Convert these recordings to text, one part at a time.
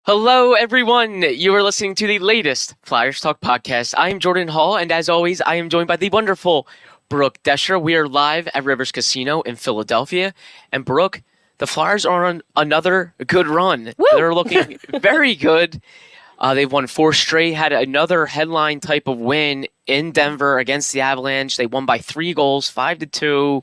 Hello, everyone. You are listening to the latest Flyers Talk podcast. I am Jordan Hall, and as always, I am joined by the wonderful Brooke Destra. We are live at Rivers Casino in Philadelphia. And Brooke, the Flyers are on another good run. Woo! They're looking very good. They've won 4 straight, had another headline type of win in Denver against the Avalanche. They won by 3 goals, 5-2.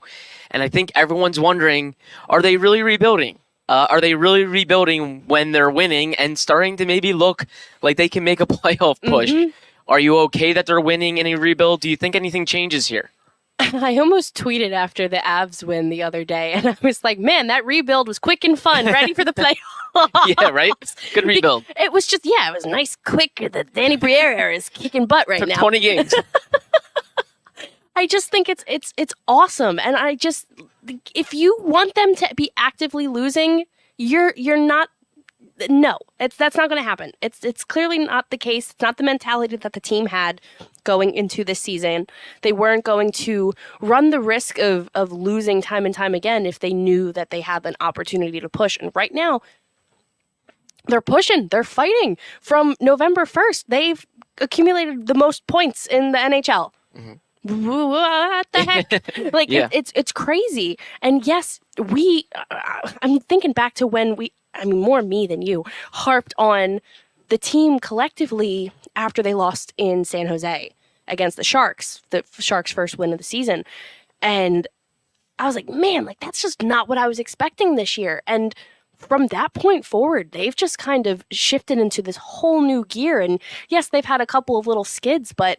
And I think everyone's wondering, are they really rebuilding? Are they really rebuilding when they're winning and starting to maybe look like they can make a playoff push? Mm-hmm. Are you okay that they're winning in a rebuild? Do you think anything changes here? I almost tweeted after the Avs win the other day, and I was like, man, that rebuild was quick and fun, ready for the playoffs. Yeah, right? Good rebuild. It was just, it was nice, quick. The Danny Briere era is kicking butt right Took now. 20 games. I just think it's awesome, and if you want them to be actively losing, you're not. No, that's not going to happen. It's clearly not the case. It's not the mentality that the team had going into this season. They weren't going to run the risk of losing time and time again if they knew that they had an opportunity to push. And right now, they're pushing. They're fighting. From November 1st, they've accumulated the most points in the NHL. Mm-hmm. What the heck? Like, Yeah. it's crazy. And yes, I'm thinking back to when more me than you, harped on the team collectively after they lost in San Jose against the Sharks first win of the season. And I was like, man, like that's just not what I was expecting this year. And from that point forward, they've just kind of shifted into this whole new gear. And yes, they've had a couple of little skids, but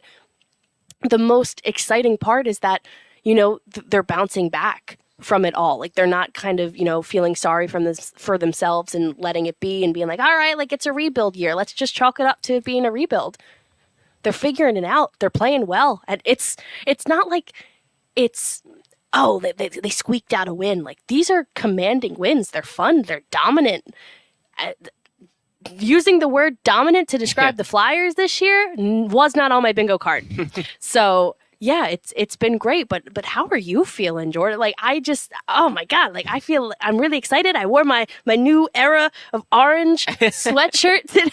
the most exciting part is that, they're bouncing back from it all. Like they're not kind of, feeling sorry for themselves and letting it be and being like, all right, like it's a rebuild year. Let's just chalk it up to being a rebuild. They're figuring it out. They're playing well. And it's not like it's, they squeaked out a win. Like these are commanding wins. They're fun. They're dominant. Using the word dominant to describe the Flyers this year was not on my bingo card. So yeah, it's been great. But how are you feeling, Jordan? Like oh my God, like I feel I'm really excited. I wore my new era of orange sweatshirt today.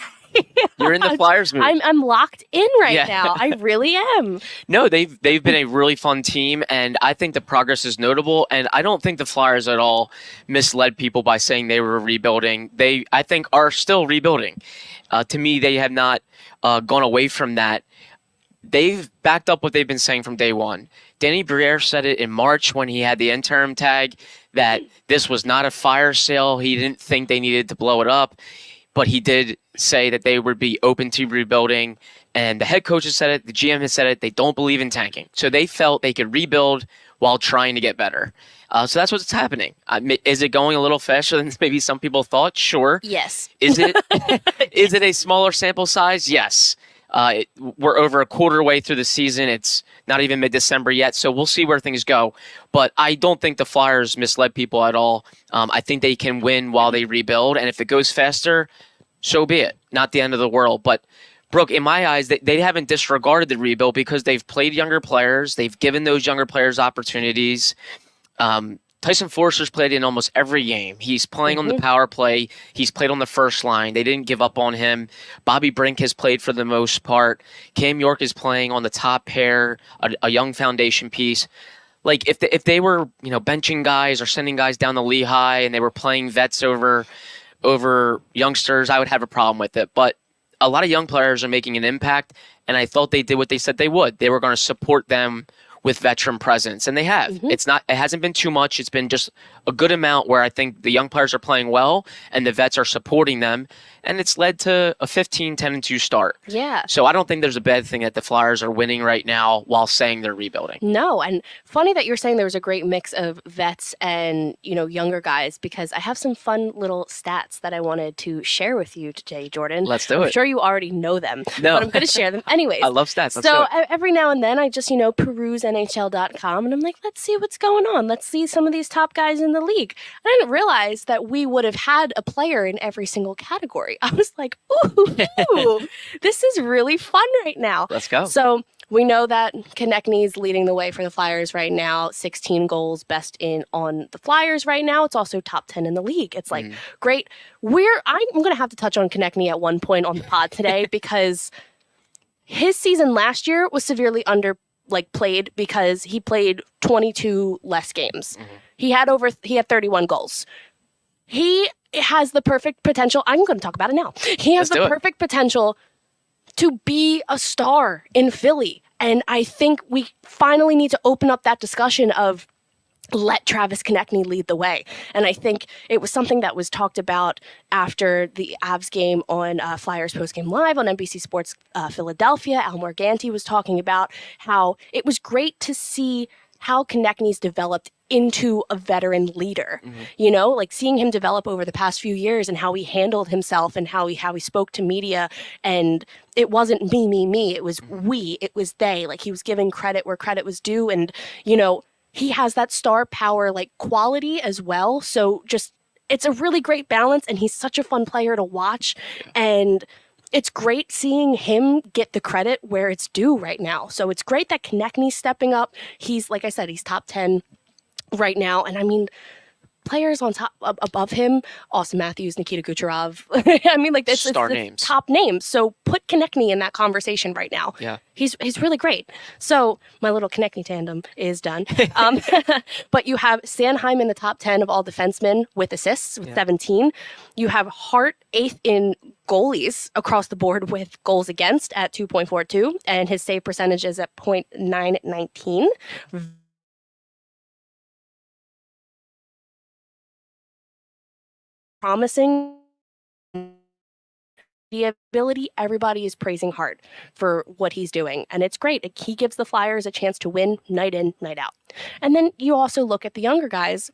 You're in the Flyers mood. I'm locked in right now. I really am. No, they've been a really fun team, and I think the progress is notable. And I don't think the Flyers at all misled people by saying they were rebuilding. They, I think, are still rebuilding. To me, they have not gone away from that. They've backed up what they've been saying from day one. Danny Briere said it in March when he had the interim tag that this was not a fire sale. He didn't think they needed to blow it up, but he did say that they would be open to rebuilding. And the head coach has said it. The GM has said it. They don't believe in tanking. So they felt they could rebuild while trying to get better. So that's what's happening. Is it going a little faster than maybe some people thought? Sure. Yes. Is it is it a smaller sample size? Yes. We're over a quarter way through the season. It's not even mid-December yet, so we'll see where things go. But I don't think the Flyers misled people at all. I think they can win while they rebuild, and if it goes faster, so be it. Not the end of the world. But, Brooke, in my eyes, they haven't disregarded the rebuild because they've played younger players. They've given those younger players opportunities. Tyson Forster's played in almost every game. He's playing on the power play. He's played on the first line. They didn't give up on him. Bobby Brink has played for the most part. Cam York is playing on the top pair, a young foundation piece. Like if they were benching guys or sending guys down the Lehigh and they were playing vets over youngsters, I would have a problem with it. But a lot of young players are making an impact, and I thought they did what they said they would. They were going to support them with veteran presence, and they have. Mm-hmm. It hasn't been too much. It's been just a good amount where I think the young players are playing well and the vets are supporting them, and it's led to a 15-10-2 start. Yeah. So I don't think there's a bad thing that the Flyers are winning right now while saying they're rebuilding. No, and funny that you're saying there was a great mix of vets and, younger guys, because I have some fun little stats that I wanted to share with you today, Jordan. Let's do it. I'm sure you already know them, No. but I'm going to share them anyways. I love stats. Let's So do it. every now and then I just, peruse NHL.com and I'm like, let's see what's going on. Let's see some of these top guys in the league. I didn't realize that we would have had a player in every single category. I was like, ooh, this is really fun right now. Let's go. So We know that Konechny's leading the way for the Flyers right now. 16 goals, best in on the Flyers right now. It's also top 10 in the league. It's like great. I'm going to have to touch on Konechny at one point on the pod today because his season last year was severely played because he played 22 less games. He had 31 goals. He has the perfect potential. I'm going to talk about it now. He has the perfect potential to be a star in Philly. And I think we finally need to open up that discussion of let Travis Konechny lead the way. And I think it was something that was talked about after the Avs game on Flyers Postgame Live on NBC Sports Philadelphia. Al Morganti was talking about how it was great to see how Konechny's developed into a veteran leader, seeing him develop over the past few years and how he handled himself and how he spoke to media. And it wasn't me, it was we, it was they. Like, he was giving credit where credit was due. And, he has that star power quality as well. So it's a really great balance, and he's such a fun player to watch. And it's great seeing him get the credit where it's due right now. So it's great that Konechny's stepping up. He's, like I said, he's top 10 right now. And I mean, players on top above him, Austin Matthews, Nikita Kucherov. I mean, it's names. Top names. So put Konechny in that conversation right now. Yeah, he's really great. So my little Konechny tandem is done. But you have Sanheim in the top 10 of all defensemen with assists with 17. You have Hart 8th in goalies across the board with goals against at 2.42, and his save percentage is at .919. Promising the ability. Everybody is praising Hart for what he's doing, and it's great. He gives the Flyers a chance to win night in, night out. And then you also look at the younger guys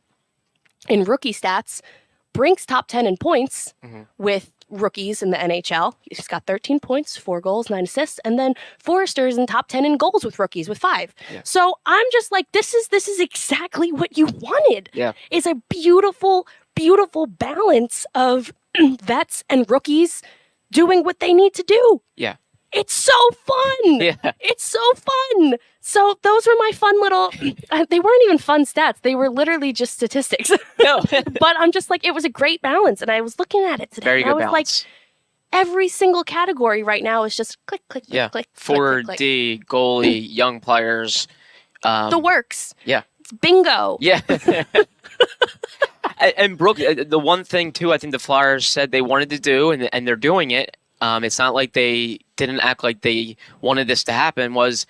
in rookie stats. Brink's top 10 in points with rookies in the NHL. He's got 13 points, 4 goals, 9 assists, and then Forrester's in top 10 in goals with rookies with 5. Yeah. So I'm just like, this is exactly what you wanted. Yeah. It's a beautiful balance of vets and rookies doing what they need to do. Yeah. It's so fun. Yeah. It's so fun. So those were my fun little, they weren't even fun stats. They were literally just statistics. No. But I'm just like, it was a great balance. And I was looking at it today. Very good and I was balance. Every single category right now is just click, click, click, click. Forward, click, click. D, goalie, young players. The works. Yeah. It's bingo. Yeah. And Brooke, the one thing too, I think the Flyers said they wanted to do, and they're doing it. It's not like they didn't act like they wanted this to happen. Was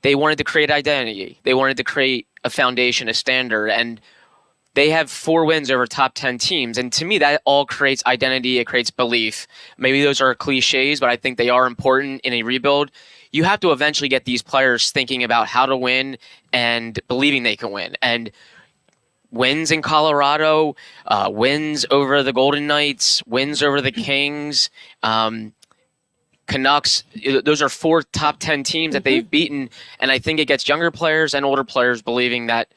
they wanted to create identity. They wanted to create a foundation, a standard, and they have 4 wins over top 10 teams. And to me, that all creates identity. It creates belief. Maybe those are cliches, but I think they are important in a rebuild. You have to eventually get these players thinking about how to win and believing they can win. And wins in Colorado, wins over the Golden Knights, wins over the Kings, Canucks. Those are 4 top 10 teams that they've beaten. And I think it gets younger players and older players believing that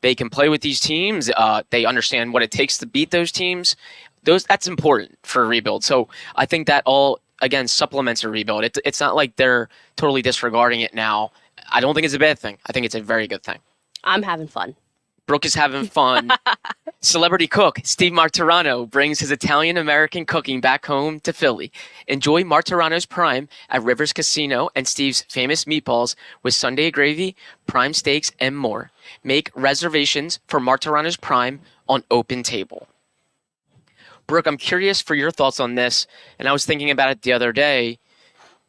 they can play with these teams. They understand what it takes to beat those teams. That's important for a rebuild. So I think that all, again, supplements a rebuild. It's not like they're totally disregarding it now. I don't think it's a bad thing. I think it's a very good thing. I'm having fun. Brooke is having fun. Celebrity cook Steve Martirano brings his Italian-American cooking back home to Philly. Enjoy Martirano's Prime at Rivers Casino and Steve's famous meatballs with Sunday gravy, prime steaks, and more. Make reservations for Martirano's Prime on Open Table. Brooke, I'm curious for your thoughts on this, and I was thinking about it the other day.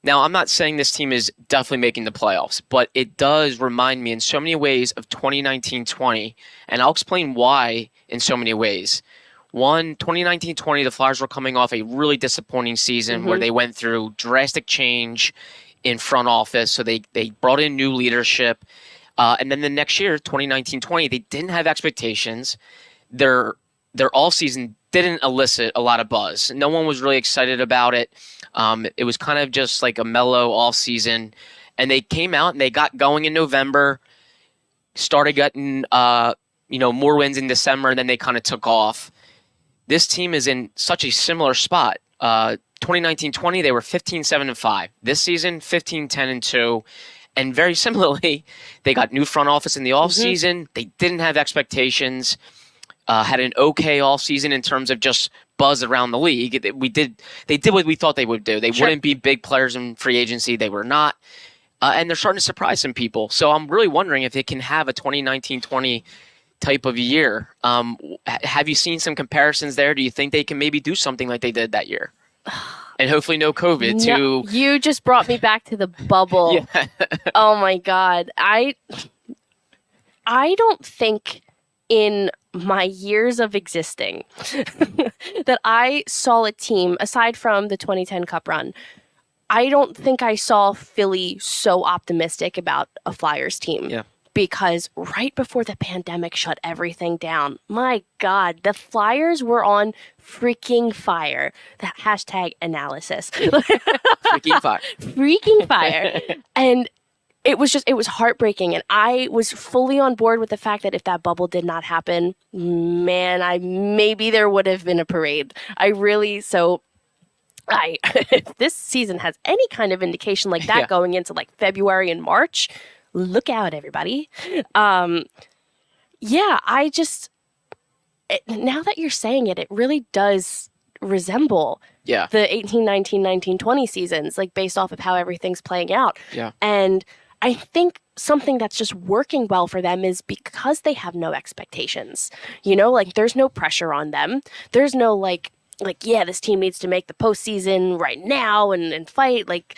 Now, I'm not saying this team is definitely making the playoffs, but it does remind me in so many ways of 2019-20, and I'll explain why in so many ways. One, 2019-20, the Flyers were coming off a really disappointing season where they went through drastic change in front office, so they brought in new leadership. And then the next year, 2019-20, they didn't have expectations. Their all-season didn't elicit a lot of buzz. No one was really excited about it. It was kind of just like a mellow off season, and they came out and they got going in November, started getting more wins in December, and then they kind of took off. This team is in such a similar spot. 2019-20, they were 15-7-5. This season, 15-10-2, And very similarly, they got new front office in the offseason. They didn't have expectations, had an okay offseason in terms of just buzz around the league. They did what we thought they would do. They wouldn't be big players in free agency. They were not. And they're starting to surprise some people. So I'm really wondering if they can have a 2019-20 type of year. Have you seen some comparisons there? Do you think they can maybe do something like they did that year? And hopefully no COVID No, you just brought me back to the bubble. Yeah. Oh my God. I don't think in my years of existing that I saw a team, aside from the 2010 Cup run, I don't think I saw Philly so optimistic about a Flyers team. Yeah. Because right before the pandemic shut everything down, my God, the Flyers were on freaking fire. That hashtag analysis. Freaking fire. Freaking fire. And it was heartbreaking. And I was fully on board with the fact that if that bubble did not happen, man, maybe there would have been a parade. If this season has any kind of indication like that going into like February and March, look out, everybody. Now that you're saying it, it really does resemble the 18, 19, 19, 20 seasons, like based off of how everything's playing out. Yeah. And I think something that's just working well for them is because they have no expectations. Like there's no pressure on them. There's no like, this team needs to make the postseason right now and fight. Like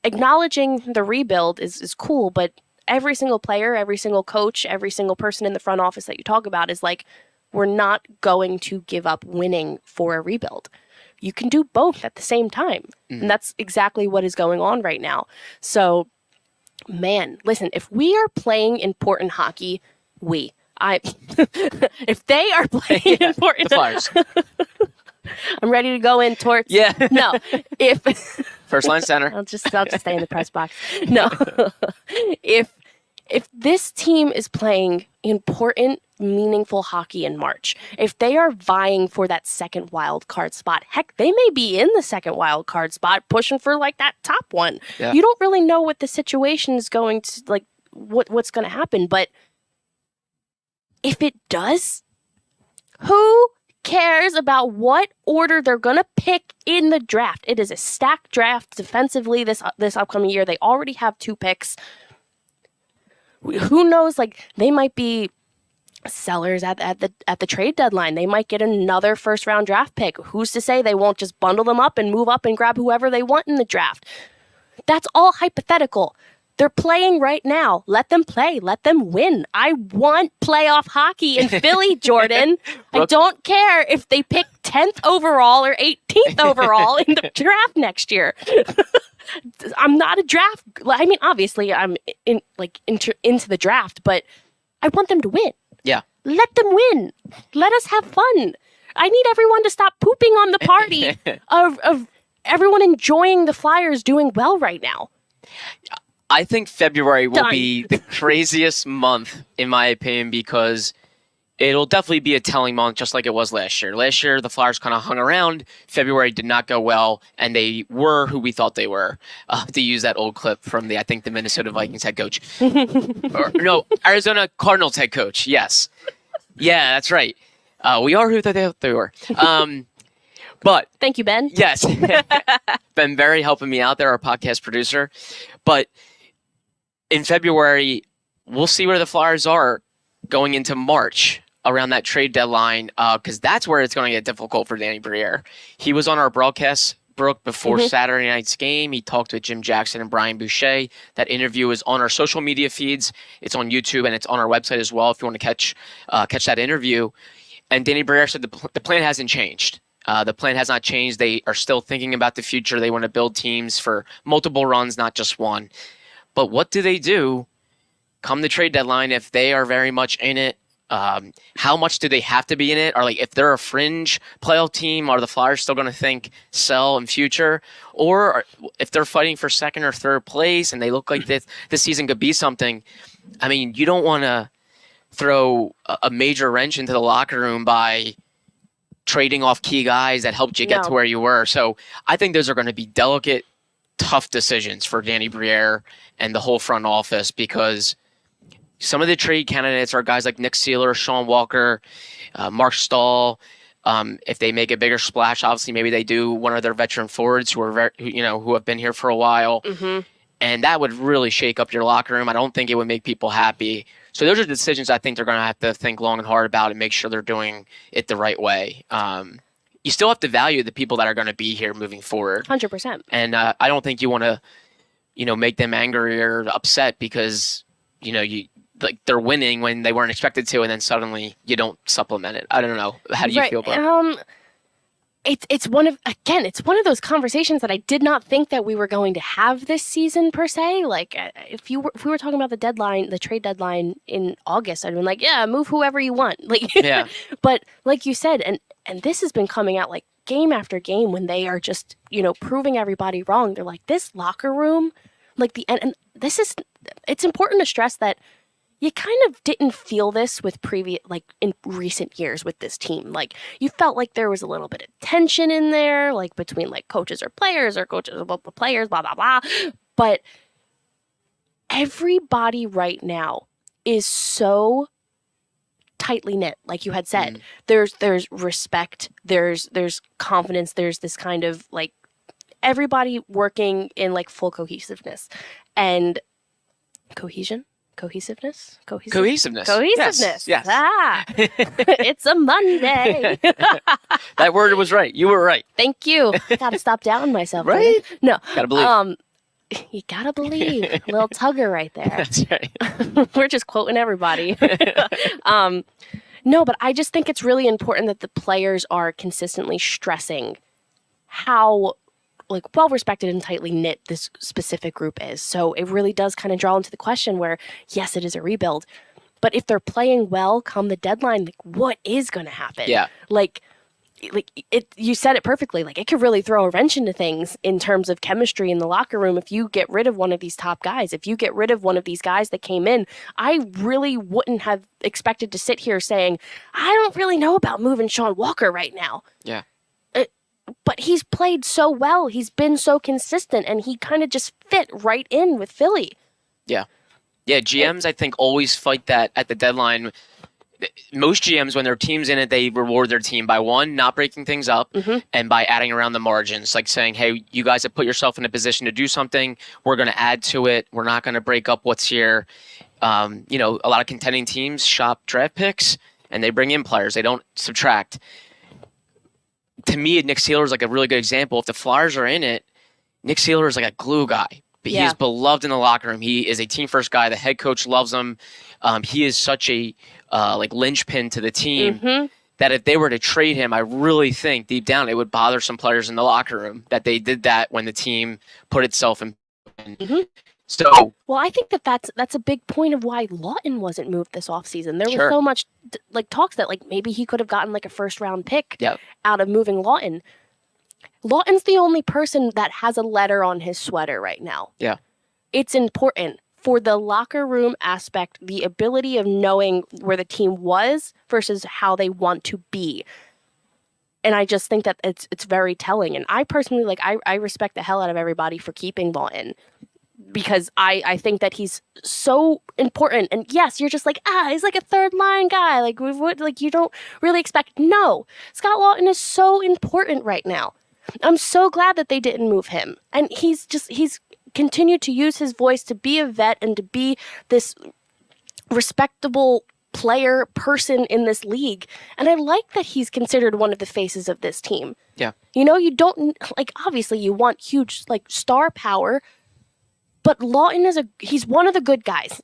acknowledging the rebuild is cool, but every single player, every single coach, every single person in the front office that you talk about is like, we're not going to give up winning for a rebuild. You can do both at the same time. And that's exactly what is going on right now. So, man, listen, if we are playing important hockey, if they are playing important the Flyers. I'm ready to go in towards. Yeah. No, if First line center. I'll just stay in the press box. No, if this team is playing important, meaningful hockey in March, if they are vying for that second wild card spot, heck, they may be in the second wild card spot, pushing for like that top one. Yeah. You don't really know what the situation is going to like. What's going to happen, but if it does, who cares about what order they're going to pick in the draft? It is a stacked draft defensively this upcoming year. They already have 2 picks. Who knows? Like they might be sellers at the trade deadline. They might get another first round draft pick. Who's to say they won't just bundle them up and move up and grab whoever they want in the draft? That's all hypothetical. They're playing right now. Let them play. Let them win. I want playoff hockey in Philly, Jordan. I don't care if they pick 10th overall or 18th overall in the draft next year. I'm not a draft. I mean, obviously, I'm into the draft, but I want them to win. Yeah. Let them win. Let us have fun. I need everyone to stop pooping on the party of everyone enjoying the Flyers doing well right now. I think February will be the craziest month, in my opinion, because it'll definitely be a telling month, just like it was last year. Last year, the Flyers kind of hung around. February did not go well, and they were who we thought they were. To use that old clip from the Minnesota Vikings head coach. Arizona Cardinals head coach. Yes. Yeah, that's right. We are who they thought they were. But thank you, Ben. Yes. Ben Berry helping me out there, our podcast producer. But in February, we'll see where the Flyers are going into March around that trade deadline, because that's where it's going to get difficult for Danny Briere. He was on our broadcast, Brooke, before Saturday night's game. He talked with Jim Jackson and Brian Boucher. That interview is on our social media feeds. It's on YouTube, and it's on our website as well if you want to catch that interview. And Danny Briere said the plan hasn't changed. The plan has not changed. They are still thinking about the future. They want to build teams for multiple runs, not just one. But what do they do come the trade deadline if they are very much in it? How much do they have to be in it? Or like if they're a fringe playoff team, are the Flyers still going to think sell in future? Or if they're fighting for second or third place and they look like this season could be something, I mean, you don't want to throw a major wrench into the locker room by trading off key guys that helped you get to where you were. So I think those are going to be delicate tough decisions for Danny Briere and the whole front office, because some of the trade candidates are guys like Nick Seeler, Sean Walker, Mark Stahl. If they make a bigger splash, obviously maybe they do one of their veteran forwards who are who have been here for a while, and that would really shake up your locker room. I don't think it would make people happy. So those are the decisions I think they're going to have to think long and hard about and make sure they're doing it the right way. You still have to value the people that are going to be here moving forward. 100%. And I don't think you want to, make them angry or upset because, they're winning when they weren't expected to, and then suddenly you don't supplement it. I don't know. How do you feel about it? It's one of those conversations that I did not think that we were going to have this season per se. Like if we were talking about the trade deadline in August, I'd been like, yeah, move whoever you want. Like, yeah. But like you said, and this has been coming out like game after game when they are just, proving everybody wrong. They're like, this locker room, like and it's important to stress that you kind of didn't feel this with in recent years with this team. Like, you felt like there was a little bit of tension in there, like between like coaches or players blah, blah, blah. But everybody right now is so tightly knit, like you had said. There's respect, there's confidence, there's this kind of like everybody working in like full cohesiveness and cohesiveness. Yes. Ah, it's a Monday. That word was right. You were right. Thank you. Gotta stop doubting myself. Right? No. Gotta believe. You gotta believe. A little tugger right there. That's right. We're just quoting everybody. No, but I just think it's really important that the players are consistently stressing how like well respected and tightly knit this specific group is. So it really does kind of draw into the question where, yes, it is a rebuild, but if they're playing well come the deadline, like what is going to happen? Yeah. Like you said it perfectly. Like it could really throw a wrench into things in terms of chemistry in the locker room if you get rid of one of these top guys. If you get rid of one of these guys that came in, I really wouldn't have expected to sit here saying, I don't really know about moving Sean Walker right now. Yeah. But he's played so well. He's been so consistent, and he kind of just fit right in with Philly. Yeah. Yeah, GMs, I think, always fight that at the deadline. Most GMs, when their team's in it, they reward their team by, one, not breaking things up, and by adding around the margins, like saying, hey, you guys have put yourself in a position to do something. We're going to add to it. We're not going to break up what's here. A lot of contending teams shop draft picks, and they bring in players. They don't subtract. To me, Nick Seeler is like a really good example. If the Flyers are in it, Nick Seeler is like a glue guy. But he is beloved in the locker room. He is a team-first guy. The head coach loves him. He is such a linchpin to the team that if they were to trade him, I really think deep down it would bother some players in the locker room that they did that when the team put itself in. So, well, I think that's a big point of why Lawton wasn't moved this offseason. There was so much like talks that like maybe he could have gotten like a first round pick out of moving Lawton. Lawton's the only person that has a letter on his sweater right now. Yeah. It's important for the locker room aspect, the ability of knowing where the team was versus how they want to be. And I just think that it's very telling. And I personally I respect the hell out of everybody for keeping Lawton. Because I think that he's so important. And yes, you're just like, he's like a third line guy. Like, you don't really expect. No, Scott Lawton is so important right now. I'm so glad that they didn't move him. And he's continued to use his voice to be a vet and to be this respectable person in this league. And I like that he's considered one of the faces of this team. Yeah. You don't, like, obviously you want huge, like, star power. But Lawton he's one of the good guys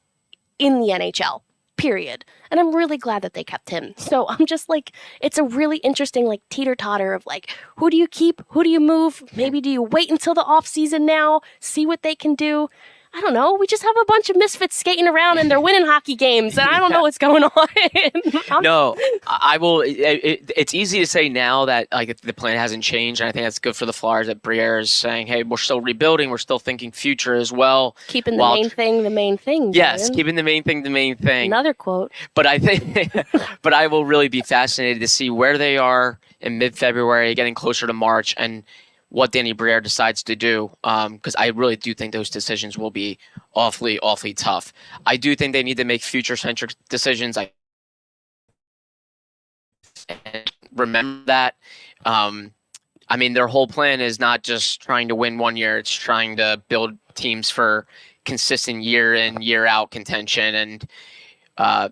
in the NHL, period. And I'm really glad that they kept him. So I'm just like, it's a really interesting like teeter-totter of like, who do you keep? Who do you move? Maybe do you wait until the off season now, see what they can do? I don't know. We just have a bunch of misfits skating around and they're winning hockey games. And I don't know what's going on. No, I will. It's easy to say now that like the plan hasn't changed. And I think that's good for the Flyers that Briere is saying, hey, we're still rebuilding. We're still thinking future as well. Keeping the main thing the main thing. Yes, keeping the main thing the main thing. Another quote. But I think, but I will really be fascinated to see where they are in mid-February, getting closer to March, and what Danny Briere decides to do, because I really do think those decisions will be awfully, awfully tough. I do think they need to make future-centric decisions. I remember that. I mean, their whole plan is not just trying to win one year; it's trying to build teams for consistent year in, year out contention. And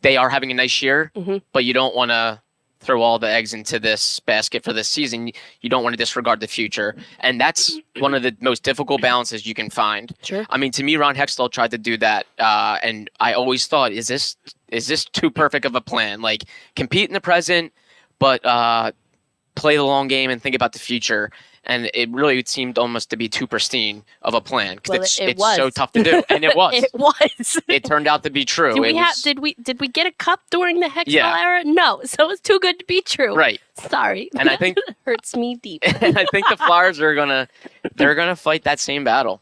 they are having a nice year, but you don't want to throw all the eggs into this basket for this season. You don't want to disregard the future. And that's one of the most difficult balances you can find. Sure. I mean, to me, Ron Hextall tried to do that. And I always thought, is this too perfect of a plan? Like, compete in the present, but play the long game and think about the future. And it really seemed almost to be too pristine of a plan, because it's so tough to do. And it was. It was. It turned out to be true. Did we get a cup during the Hextall era? No. So it was too good to be true. Right. Sorry. And I think hurts me deep. And I think the Flyers are gonna fight that same battle.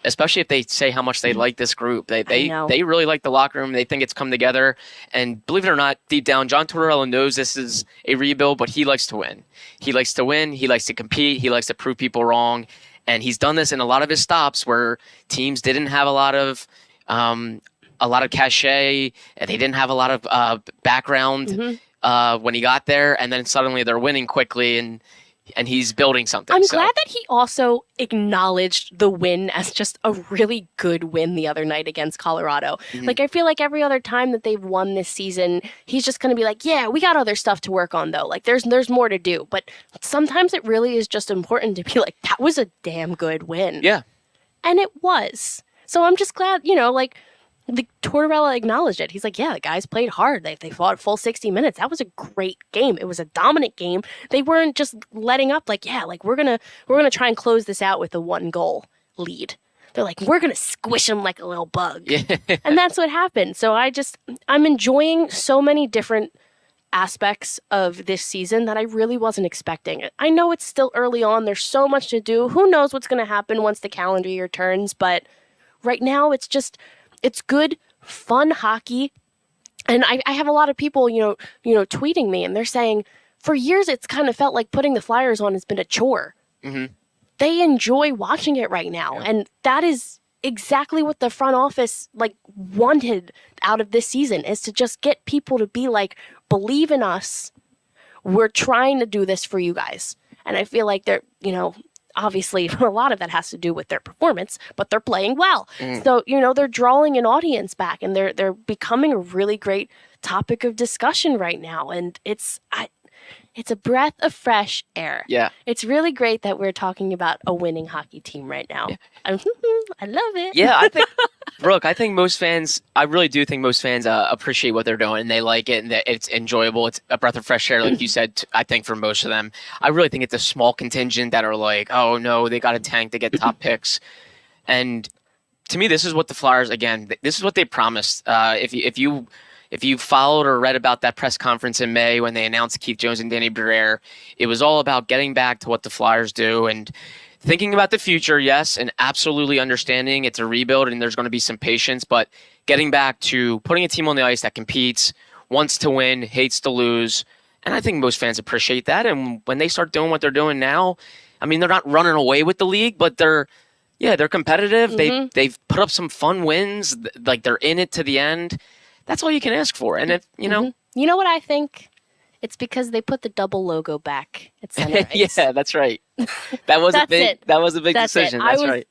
Especially if they say how much they like this group. They really like the locker room. They think it's come together. And believe it or not, deep down, John Tortorella knows this is a rebuild, but he likes to win. He likes to win. He likes to compete. He likes to prove people wrong. And he's done this in a lot of his stops where teams didn't have a lot of cachet. And they didn't have a lot of background when he got there. And then suddenly they're winning quickly, and he's building something. I'm glad that he also acknowledged the win as just a really good win the other night against Colorado. Like, I feel like every other time that they've won this season, he's just going to be like, yeah, we got other stuff to work on, though. Like, there's more to do. But sometimes it really is just important to be like, that was a damn good win. Yeah. And it was. So I'm just glad, like, the Tortorella acknowledged it. He's like, yeah, the guys played hard. They fought full 60 minutes. That was a great game. It was a dominant game. They weren't just letting up like, yeah, like we're gonna try and close this out with a 1-goal lead. They're like, we're gonna squish them like a little bug. Yeah. And that's what happened. So I'm enjoying so many different aspects of this season that I really wasn't expecting. I know it's still early on. There's so much to do. Who knows what's gonna happen once the calendar year turns, but right now it's good, fun hockey. And I have a lot of people, tweeting me, and they're saying, for years it's kind of felt like putting the Flyers on has been a chore. They enjoy watching it right now. Yeah. And that is exactly what the front office wanted out of this season, is to just get people to be like, believe in us. We're trying to do this for you guys. And I feel like they're, obviously, a lot of that has to do with their performance, but they're playing well. So, they're drawing an audience back, and they're becoming a really great topic of discussion right now. And it's a breath of fresh air. Yeah. It's really great that we're talking about a winning hockey team right now. Yeah. I love it. Yeah, I think, Brooke, I really do think most fans appreciate what they're doing, and they like it, and that it's enjoyable. It's a breath of fresh air, like you said, I think for most of them. I really think it's a small contingent that are like, oh no, they got a tank to get top picks. And to me, this is what the Flyers, again, this is what they promised. If you followed or read about that press conference in May when they announced Keith Jones and Danny Briere, it was all about getting back to what the Flyers do and thinking about the future, yes, and absolutely understanding it's a rebuild and there's going to be some patience, but getting back to putting a team on the ice that competes, wants to win, hates to lose. And I think most fans appreciate that. And when they start doing what they're doing now, I mean, they're not running away with the league, but they're competitive. They've put up some fun wins. Like, they're in it to the end. That's all you can ask for. And if, You know what I think? It's because they put the double logo back at center ice. Yeah, that's right. That was a big decision. That's right.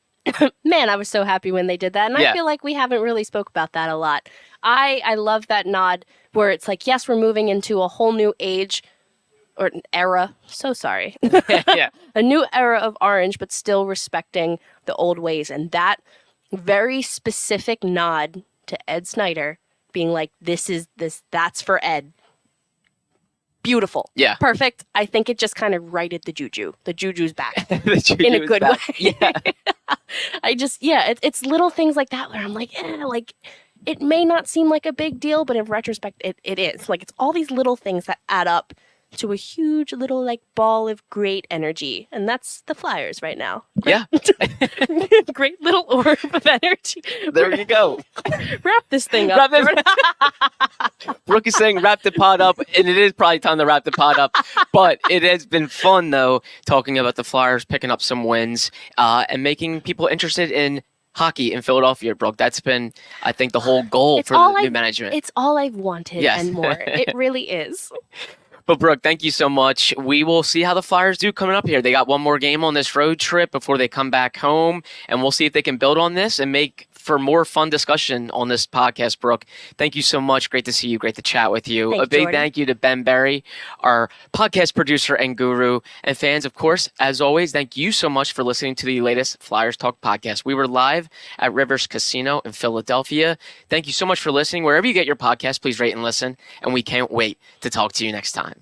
Man, I was so happy when they did that. And I feel like we haven't really spoke about that a lot. I love that nod where it's like, yes, we're moving into a whole new age or an era. So sorry. Yeah. A new era of orange, but still respecting the old ways. And that very specific nod to Ed Snyder being like, that's for Ed. Beautiful. Yeah. Perfect. I think it just kind of righted the juju. The juju's back. In a good way. Yeah. It's little things like that where I'm like, it may not seem like a big deal, but in retrospect, it is. Like, it's all these little things that add up to a huge little like ball of great energy, and that's the Flyers right now. Yeah. Great little orb of energy. There you go. Wrap this thing up. Brooke is saying wrap the pod up, and it is probably time to wrap the pod up. But it has been fun, though, talking about the Flyers picking up some wins and making people interested in hockey in Philadelphia, Brooke. That's been, I think, the whole goal for the new management. It's all I've wanted and more. It really is. But, Brooke, thank you so much. We will see how the Flyers do coming up here. They got one more game on this road trip before they come back home, and we'll see if they can build on this and make for more fun discussion on this podcast, Brooke. Thank you so much. Great to see you. Great to chat with you. Thanks, a big Jordan. Thank you to Ben Berry, our podcast producer and guru. And fans, of course, as always, thank you so much for listening to the latest Flyers Talk podcast. We were live at Rivers Casino in Philadelphia. Thank you so much for listening. Wherever you get your podcast, please rate and listen. And we can't wait to talk to you next time.